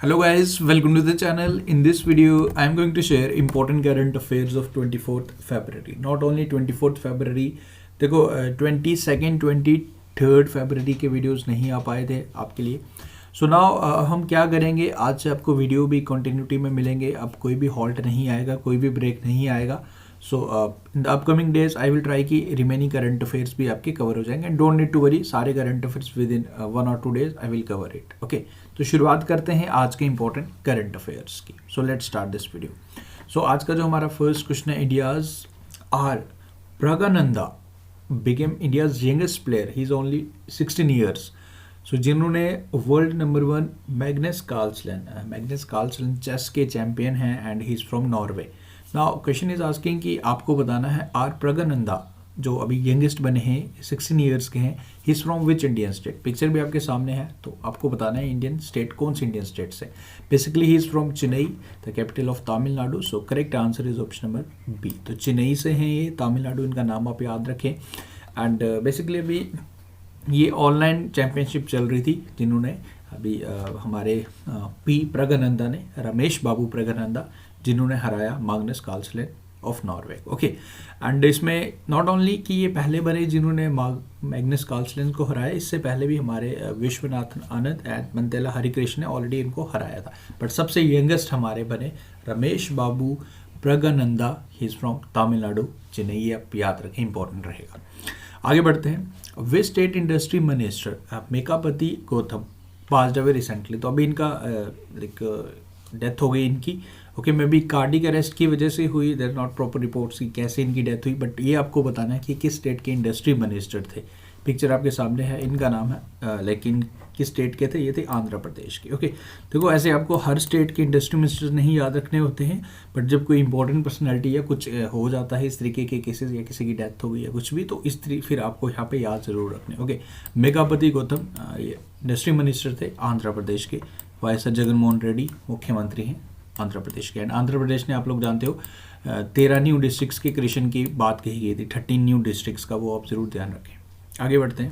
Hello guys, welcome to the channel. In this video, I am going to share important current affairs of 24th February. Not only 24th February, देखो 22nd 23rd February के videos नहीं आ पाए थे आपके लिए. So now हम क्या करेंगे, आज से आपको वीडियो भी कंटिन्यूटी में मिलेंगे. अब कोई भी हॉल्ट नहीं आएगा, कोई भी ब्रेक नहीं आएगा. So in the upcoming days I will try कि रिमेनिंग करंट अफेयर्स भी आपके कवर हो जाएंगे. And don't need to worry, सारे current affairs within 1 or 2 days I will cover it. Okay, तो शुरुआत करते हैं आज के इंपॉर्टेंट करंट अफेयर्स की. So let's start this video. So आज का जो हमारा फर्स्ट क्वेश्चन है, India's R Praggnanandhaa became India's youngest player. He is only 16 years. So जिन्होंने world number 1 Magnus Carlsen chess के चैंपियन हैं and he is from Norway. Now question is asking कि आपको बताना है आर प्रगनंदा जो अभी यंगेस्ट बने हैं 16 years के हैं, ही is from which Indian state. Picture भी आपके सामने है, तो आपको बताना है इंडियन स्टेट कौन से इंडियन स्टेट से. Basically he is from Chennai, the capital of Tamil Nadu. So correct answer is option number B. तो चेन्नई से हैं ये, तमिलनाडु इनका नाम आप याद रखें. एंड बेसिकली अभी ये ऑनलाइन चैम्पियनशिप चल रही थी, जिन्होंने अभी हमारे पी प्रगनंदा ने, रमेश बाबू प्रगनंदा, जिन्होंने हराया Magnus Carlsen of Norway. Okay, and इसमें नॉट ओनली कि ये पहले बने जिन्होंने मैग्नस कार्लसन को हराया, इससे पहले भी हमारे विश्वनाथन आनंद एंड मंतेला हरिकृष्ण ने ऑलरेडी इनको हराया था. बट सबसे यंगेस्ट हमारे बने Ramesh Babu Praggnanandhaa. He is from Tamil Nadu, Chennai. आप याद रखें, इंपॉर्टेंट रहेगा. आगे बढ़ते हैं. वे state industry minister Mekapati Goutham passed away recently. तो अभी इनका डेथ हो गई इनकी. Okay, may be cardiac arrest की वजह से हुई. देयर नॉट प्रॉपर रिपोर्ट्स की कैसे इनकी डेथ हुई, बट ये आपको बताना है कि किस स्टेट के इंडस्ट्री मिनिस्टर थे. पिक्चर आपके सामने है, इनका नाम है लेकिन किस स्टेट के थे, ये थे आंध्र प्रदेश के. ओके, देखो ऐसे आपको हर स्टेट के इंडस्ट्री मिनिस्टर नहीं याद रखने होते हैं, बट जब कोई इंपॉर्टेंट पर्सनैलिटी या कुछ हो जाता है इस तरीके के केसेस, या किसी की डेथ हो गई या कुछ भी, तो इस फिर आपको यहाँ पे याद जरूर रखने. ओके, मेकापति गौतम ये इंडस्ट्री मिनिस्टर थे आंध्र प्रदेश के. वाई जगनमोहन रेड्डी मुख्यमंत्री हैं आंध्र प्रदेश के. एंड आंध्र प्रदेश ने आप लोग जानते हो 13 न्यू डिस्ट्रिक्ट्स के क्रिएशन की बात कही गई थी, 13 न्यू डिस्ट्रिक्ट्स का, वो आप जरूर ध्यान रखें. आगे बढ़ते हैं.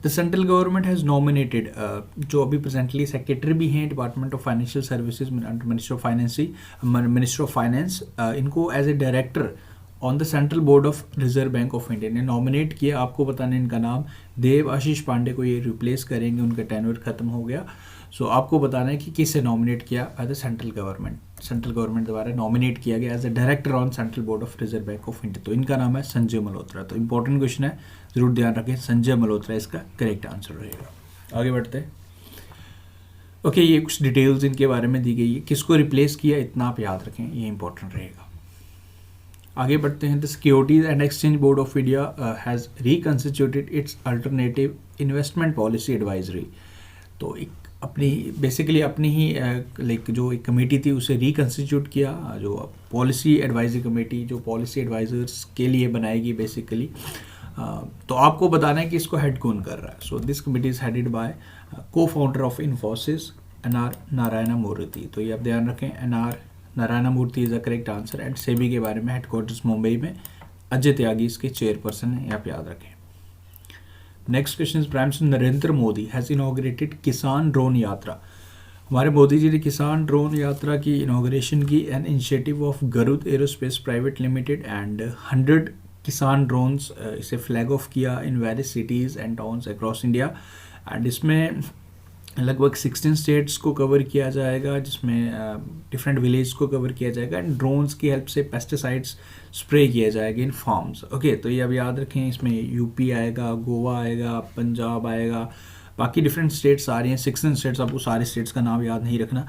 The central government has nominated, जो अभी प्रेजेंटली सेक्रेटरी भी हैं department of financial services, minister of finance, इनको as a director on the central board of reserve bank of India ने नॉमिनेट किया. आपको बताने इनका नाम देव आशीष पांडे को ये रिप्लेस करेंगे, उनका टेन्योर खत्म हो गया. सो आपको बताना है कि किससे नॉमिनेट किया बाय द सेंट्रल गवर्नमेंट द्वारा नॉमिनेट किया गया as a director on central board of reserve bank of India. तो इनका नाम है संजय मल्होत्रा. तो इंपॉर्टेंट क्वेश्चन है, जरूर ध्यान रखें, संजय मल्होत्रा इसका करेक्ट आंसर रहेगा. आगे बढ़ते हैं. ओके, ये कुछ डिटेल्स इनके बारे में दी गई है, किसको रिप्लेस किया इतना आप याद रखें, ये इंपॉर्टेंट रहेगा. आगे बढ़ते हैं. The Securities and Exchange Board of India has reconstituted its alternative investment policy advisory. तो एक बेसिकली अपनी ही जो एक कमेटी थी उसे रिकंस्टिट्यूट किया, जो पॉलिसी एडवाइजरी कमेटी, जो पॉलिसी एडवाइजर्स के लिए बनाएगी बेसिकली. तो आपको बताना है कि इसको हेड कौन कर रहा है. So this committee is headed by co founder of Infosys NR Narayana Murthy. तो ये आप ध्यान रखें, NR Narayana Murthy is the correct answer. And SEBI के बारे में हेडक्वार्टर्स मुंबई में, अजय त्यागी इसके चेयरपर्सन है, आप याद रखें. Next question is prime minister Narendra Modi has inaugurated किसान ड्रोन यात्रा. हमारे मोदी जी ने किसान ड्रोन यात्रा की इनॉग्रेशन की, an initiative of Garuda aerospace private limited, and 100 Kisan drones इसे फ्लैग ऑफ किया in various cities and towns across India. And इसमें लगभग 16 स्टेट्स को कवर किया जाएगा, जिसमें डिफरेंट विलेज को कवर किया जाएगा. एंड ड्रोन्स की हेल्प से पेस्टिसाइड्स स्प्रे किया जाएगा इन फार्म्स. ओके, तो ये अब याद रखें, इसमें यूपी आएगा, गोवा आएगा, पंजाब आएगा, बाकी डिफरेंट स्टेट्स आ रही हैं, 16 स्टेट्स. आपको सारे स्टेट्स का नाम याद नहीं रखना,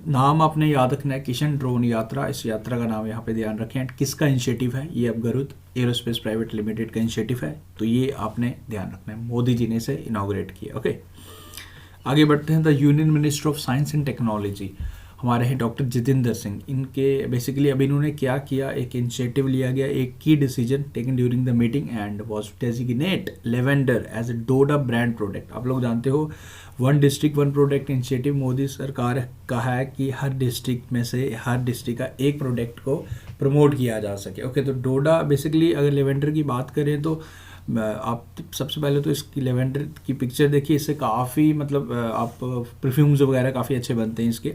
नाम आपने याद रखना है किशन ड्रोन यात्रा. इस यात्रा का नाम यहाँ पे ध्यान रखें. एंड किसका इनिशिएटिव है, ये अब गरुड़ एरोस्पेस प्राइवेट लिमिटेड का इनिशिएटिव है. तो ये आपने ध्यान रखना है, मोदी जी ने इसे इनॉग्रेट किया. ओके, आगे बढ़ते हैं. The union minister of science and technology हमारे हैं डॉक्टर जितेंद्र सिंह. इनके बेसिकली अभी इन्होंने क्या किया, एक इनिशिएटिव लिया गया, एक की decision taken during the meeting and was designate lavender as a Doda brand product. आप लोग जानते हो 1 डिस्ट्रिक्ट 1 प्रोडक्ट इनिशिएटिव मोदी सरकार का है कि हर डिस्ट्रिक्ट में से हर डिस्ट्रिक्ट का एक प्रोडक्ट को प्रमोट किया जा सके. ओके, तो डोडा बेसिकली अगर लेवेंडर की बात करें तो आप सबसे पहले तो इसकी लेवेंडर की पिक्चर देखिए, इससे काफ़ी मतलब आप परफ्यूम्स वगैरह काफ़ी अच्छे बनते हैं इसके।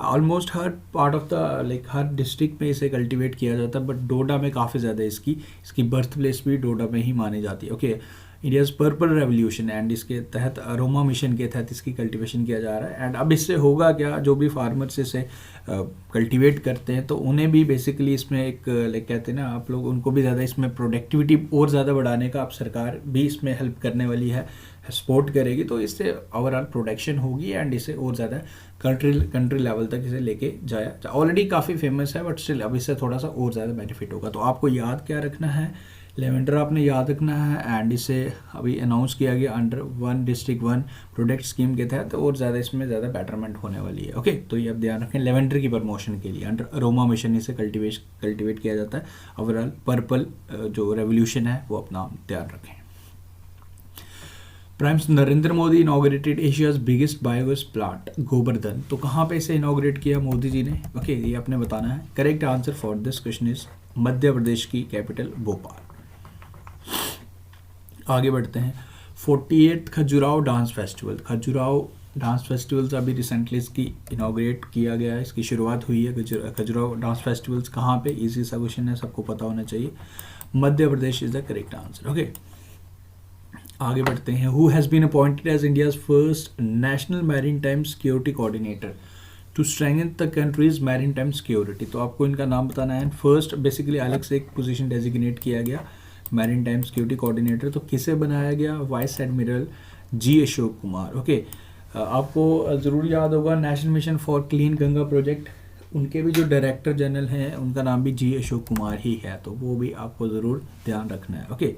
Almost her part of the like her district में इसे कल्टीवेट किया जाता है, बट डोडा में काफ़ी ज़्यादा इसकी बर्थ प्लेस भी डोडा में ही मानी जाती है। Okay, India's purple revolution and इसके तहत अरोमा मिशन के तहत इसकी कल्टीवेशन किया जा रहा है। एंड अब इससे होगा क्या, जो भी फार्मर्स इसे कल्टीवेट करते हैं तो उन्हें भी बेसिकली इसमें एक लाइक कहते हैं ना आप लोग, उनको भी ज़्यादा इसमें प्रोडक्टिविटी और ज़्यादा बढ़ाने का अब सरकार भी इसमें हेल्प करने वाली है, सपोर्ट करेगी। तो इससे ओवरऑल प्रोडक्शन होगी एंड इसे और ज़्यादा कंट्री लेवल तक इसे लेके जाया। ऑलरेडी काफ़ी फेमस है बट स्टिल अब इससे थोड़ा सा और ज़्यादा बेनिफिट होगा। तो आपको याद क्या रखना है, लेवेंडर आपने याद रखना है एंड इसे अभी अनाउंस किया गया under one district one product scheme के तहत, और ज़्यादा इसमें ज़्यादा बेटरमेंट होने वाली है। ओके, तो ये अब ध्यान रखें, लेवेंडर की प्रमोशन के लिए अंडर अरोमा मिशन इसे कल्टिवेट किया जाता है। ओवरऑल पर्पल जो रेवोल्यूशन है वो अपना ध्यान रखें। Prime minister Narendra Modi inaugurated Asia's biggest biogas plant Gobardhan. तो कहाँ पे इसे इनॉग्रेट किया मोदी जी ने? ओके, ये आपने बताना है। Correct answer for this question is Madhya Pradesh की कैपिटल भोपाल। आगे बढ़ते हैं। 48th Khajuraho dance festival. Khajuraho dance festivals अभी रिसेंटली इसकी इनॉग्रेट किया गया है, इसकी शुरुआत हुई है। खजुराहो डांस फेस्टिवल्स कहाँ पे? इजी सा क्वेश्चन है, सबको पता होना चाहिए। Madhya Pradesh is the correct answer. Okay, आगे बढ़ते हैं। Who has been appointed as India's first national maritime security coordinator to strengthen the country's maritime security. तो आपको इनका नाम बताना है। फर्स्ट बेसिकली अलग से एक पोजीशन डेजिग्नेट किया गया मैरीन टाइम सिक्योरिटी कोऑर्डिनेटर। तो किसे बनाया गया? Vice admiral G Ashok Kumar. Okay, आपको ज़रूर याद होगा national mission for clean Ganga project, उनके भी जो डायरेक्टर जनरल हैं उनका नाम भी जी अशोक कुमार ही है, तो वो भी आपको ज़रूर ध्यान रखना है। ओके,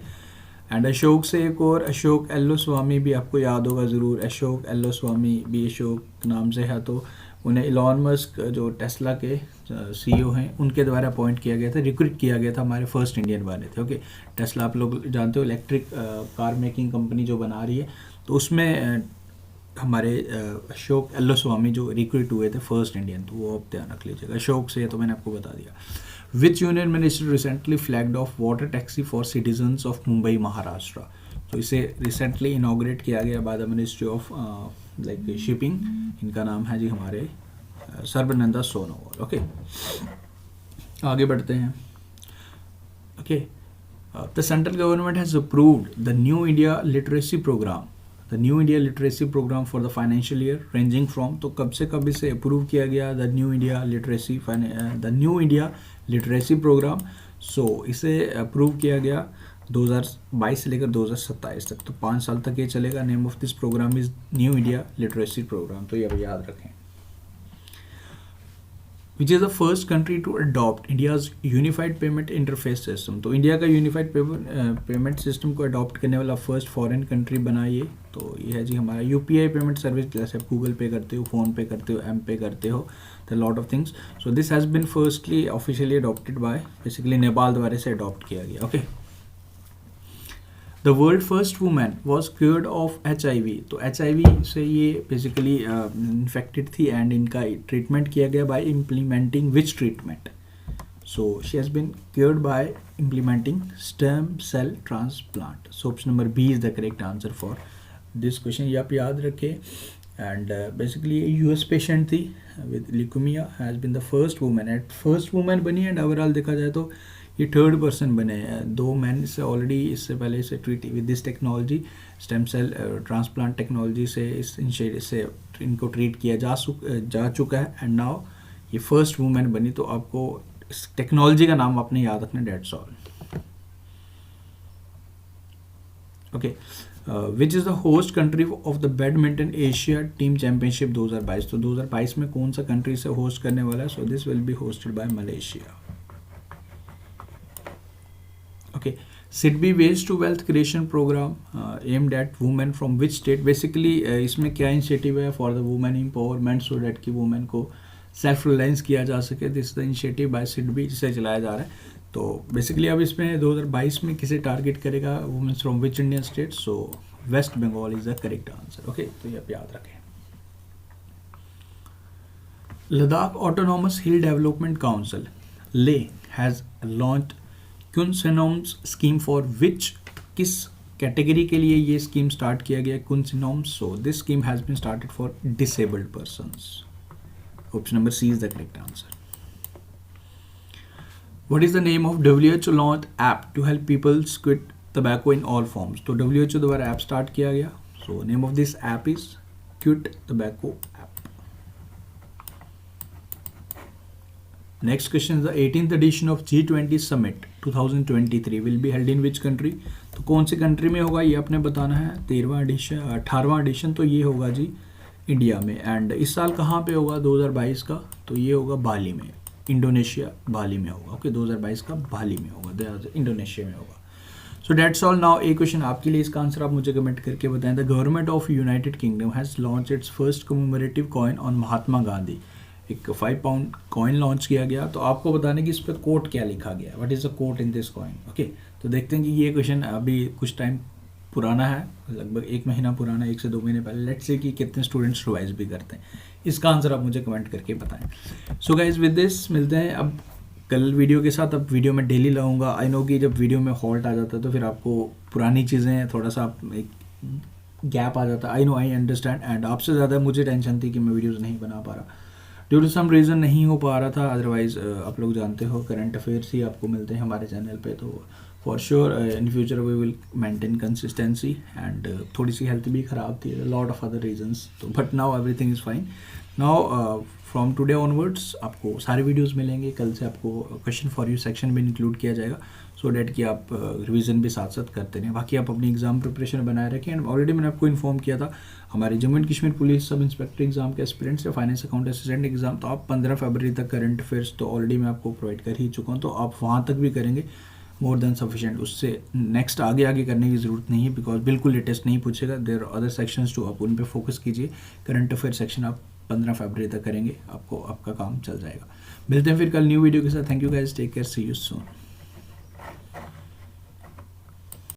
एंड अशोक से एक और अशोक एल्लो स्वामी भी आपको याद होगा ज़रूर। अशोक एल्लो स्वामी भी अशोक नाम से है, तो उन्हें इलॉन मस्क जो टेस्ला के सीईओ हैं उनके द्वारा अपॉइंट किया गया था, रिक्रूट किया गया था, हमारे फर्स्ट इंडियन बने थे। ओके, टेस्ला आप लोग जानते हो इलेक्ट्रिक कार मेकिंग कंपनी जो बना रही है, तो उसमें हमारे अशोक एल्लो स्वामी जो रिक्रूट हुए थे फर्स्ट इंडियन, तो वो आप ध्यान रख लीजिएगा। अशोक से तो मैंने आपको बता दिया। विच union minister recently flagged of water taxi for citizens of Mumbai Maharashtra. तो इसे रिसेंटली इनॉग्रेट किया गया by the ministry of like shipping. इनका नाम है जी हमारे सर्बानंद सोनोवाल। ओके, आगे बढ़ते हैं। Okay, the central government has approved the new India literacy programme. The new India literacy programme for the financial year ranging from, तो कब से कब इसे अप्रूव किया गया? The new India literacy programme. So इसे अप्रूव किया गया 2022 से लेकर 2027 तक, तो 5 साल तक ये चलेगा। Name of this program is new India literacy program, तो ये अब याद रखें। Which is the first country to adopt India's unified payment interface system. तो इंडिया का यूनिफाइड पेमेंट सिस्टम को अडॉप्ट करने वाला फर्स्ट फॉरेन कंट्री बना ये, तो ये है जी हमारा यूपीआई पेमेंट सर्विस। जैसे आप गूगल पे करते हो, फ़ोन पे करते हो, एम पे करते हो, the lot of things. So this has been firstly officially adopted by basically Nepal द्वारा से अडॉप्ट किया गया। Okay, the world first women was cured of HIV। तो HIV से ये बेसिकली इन्फेक्टेड थी एंड इनका ट्रीटमेंट किया गया by implementing which treatment. So she has been cured by implementing stem cell transplant. So option number B is the correct answer for this question, ये आप याद रखें। एंड बेसिकली US पेशेंट थी with leukaemia, has been the first women बनी। And overall देखा जाए तो ये थर्ड पर्सन बने हैं। 2 मैन से ऑलरेडी इससे पहले से treat with this technology, stem cell transplant technology से इससे इनको ट्रीट किया जा चुका है। एंड नाउ ये फर्स्ट वुमेन बनी, तो आपको इस टेक्नोलॉजी का नाम आपने याद रखना, that's all. Okay, which is the host country of the badminton Asia team championship 2022। तो 2022 में कौन सा कंट्री से होस्ट करने वाला है? So this will be hosted by Malaysia. Okay, SIDBI waste to wealth creation program aimed at women from which state. Basically इसमें क्या इनिशिएटिव है? For the women empowerment, so that कि वुमेन को self reliance किया जा सके। This the initiative by SIDBI जिसे चलाया जा रहा है। तो बेसिकली अब इसमें 2022 में किसे टारगेट करेगा? Women's from which Indian state? So West Bengal is the correct answer. Okay, तो ये आप याद रखें। Ladakh autonomous hill development council Leh has launched क्यूनसेनोम्स स्कीम फॉर विच, किस कैटेगरी के लिए ये स्कीम स्टार्ट किया गया कौन सी norms? So this scheme has been started for disabled persons. Option number C is the correct answer. What is the name of WHO launched app to help people quit tobacco in all forms? तो WHO द्वारा app start किया गया. So name of this app is Quit Tobacco app. Next question is the 18th edition of G20 Summit 2023 will be held in which country? तो कौन सी country में होगा ये आपने बताना है. 18वां एडिशन तो ये होगा जी इंडिया में. एंड इस साल कहाँ पे होगा 2022 का? तो ये होगा बाली में, इंडोनेशिया बाली में होगा. ओके 2022 का बाली में होगा, इंडोनेशिया में होगा. So that's all. नाउ एक क्वेश्चन आपके लिए, इसका आंसर आप मुझे कमेंट करके बताएं. The government of United Kingdom has launch its first commemorative coin on Mahatma Gandhi. एक 5 पाउंड कॉइन लॉन्च किया गया. तो आपको बताने कि इस पर कोट क्या लिखा गया, what is the quote in this coin. Okay तो देखते हैं कि ये क्वेश्चन अभी कुछ टाइम पुराना है, लगभग 1 महीना पुराना, 1 से 2 महीने पहले. लेट्स से कि कितने स्टूडेंट्स रिवाइज भी करते हैं. इसका आंसर आप मुझे कमेंट करके बताएं. सो गाइज विद दिस मिलते हैं अब कल वीडियो के साथ. अब वीडियो में डेली लाऊंगा. आई नो कि जब वीडियो में हॉल्ट आ जाता है तो फिर आपको पुरानी चीज़ें थोड़ा सा एक गैप आ जाता है. I know, I understand. And आपसे ज़्यादा मुझे टेंशन थी कि मैं वीडियोज़ नहीं बना पा रहा, ड्यू टू सम रीज़न नहीं हो पा रहा था. अदरवाइज़ आप लोग जानते हो करंट अफेयर्स ही आपको मिलते हैं हमारे चैनल पे. तो for sure in future we will maintain consistency. And थोड़ी सी हेल्थ भी ख़राब थी, लॉट ऑफ अदर रीजंस. तो but now everything is fine. Now from today onwards आपको सारे वीडियोस मिलेंगे. कल से आपको क्वेश्चन फॉर यू सेक्शन भी इंक्लूड किया जाएगा, सो डैट कि आप रिवीजन भी साथ साथ करते रहें. बाकी आप अपनी एग्जाम प्रिपरेशन बनाए रखें. एंड ऑलरेडी मैंने आपको इन्फॉर्म किया था हमारे Jammu and Kashmir police sub inspector exam के एस्पिरेंट्स या फाइनेंस अकाउंट असिस्टेंट एग्जाम, तो आप 15 फरवरी तक करंट अफेयर्स तो ऑलरेडी मैं आपको प्रोवाइड कर ही चुका हूँ. तो आप वहाँ तक भी करेंगे मोर देन सफिशिएंट. उससे नेक्स्ट आगे करने की ज़रूरत नहीं है, बिकॉज बिल्कुल लेटेस्ट नहीं पूछेगा. There are other sections too, आप उन पर फोकस कीजिए. करंट अफेयर सेक्शन आप 15 फरवरी तक करेंगे, आपको आपका काम चल जाएगा. मिलते हैं फिर कल न्यू वीडियो के साथ. Thank you guys, take care, see you soon.